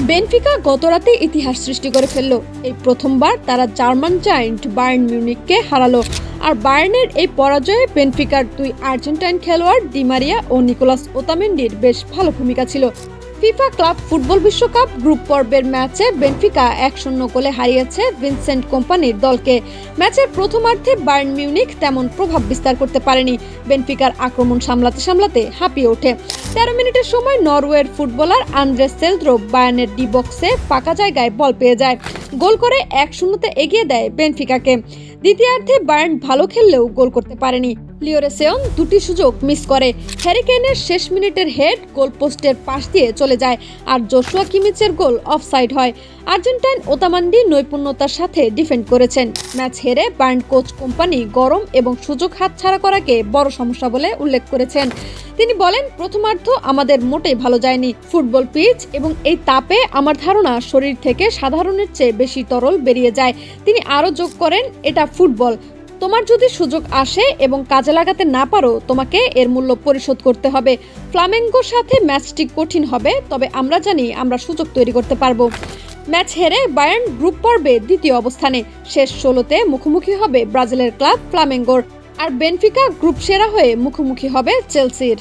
Benfica গতরাতে ইতিহাস সৃষ্টি করে ফেলল। এই প্রথমবার তারা জার্মান জায়ান্ট বায়ার্ন মিউনিখকে হারালো। আর বায়ার্নের এই পরাজয়ে বেনফিকার দুই আর্জেন্টাইন খেলোয়াড় ডি মারিয়া ও নিকোলাস ওতামেন্ডির বেশ ভালো ভূমিকা ছিল। ফিফা ক্লাব ফুটবল বিশ্বকাপ গ্রুপ পর্বের ম্যাচে বেনফিকা 1-0 গোলে হারিয়েছে ভিনসেন্ট কোম্পানির দলকে। ম্যাচের প্রথমার্ধে বায়ার্ন মিউনিখ তেমন প্রভাব বিস্তার করতে পারেনি। বেনফিকার আক্রমণ সামলাতে সামলাতে হাঁপিয়ে ওঠে। 13 মিনিটের সময় নরওয়ের ফুটবলার আন্দ্রে সেলদ্রোপ বায়ার্নের ডি বক্সে ফাঁকা জায়গায় বল পেয়ে যায়, গোল করে 1-0 এগিয়ে দেয় বেনফিকাকে। দ্বিতীয়ার্ধে বায়ার্ন ভালো খেললেও গোল করতে পারেনি। লিওরেসেয়ন দুটি সুযোগ মিস করে। হ্যারি কেইনের শেষ মিনিটের হেড গোল পোস্টের পাশ দিয়ে চলে যায়, আর জোশুয়া কিমিচের গোল অফসাইড হয়। আর্জেন্টাইন ওতামান্ডি নৈপুণ্যতার সাথে ডিফেন্ড করেছেন। ম্যাচ হেরে বায়ার্ন কোচ কোম্পানি গরম এবং সুযোগ হাতছাড়া করাকে বড় সমস্যা বলে উল্লেখ করেছেন। তিনি বলেন, প্রথমার্ধ আমাদের মোটেই ভালো যায়নি। ফুটবল পিচ এবং এই তাপে আমার ধারণা শরীর থেকে সাধারণের চেয়ে বেশি তরল বেরিয়ে যায়। তিনি আরও যোগ করেন, এটা ফুটবল। তোমার যদি সুযোগ আসে এবং কাজে লাগাতে না পারো, তোমাকে এর মূল্য পরিশোধ করতে হবে। ফ্লামেঙ্গোর সাথে ম্যাচটি কঠিন হবে, তবে আমরা জানি আমরা সুযোগ তৈরি করতে পারবো। ম্যাচ হেরে বায়ার্ন গ্রুপ পর্বে দ্বিতীয় অবস্থানে। শেষ 16তে মুখোমুখি হবে ব্রাজিলের ক্লাব ফ্লামেঙ্গোর, আর বেনফিকা গ্রুপ সেরা হয়ে মুখোমুখি হবে চেলসির।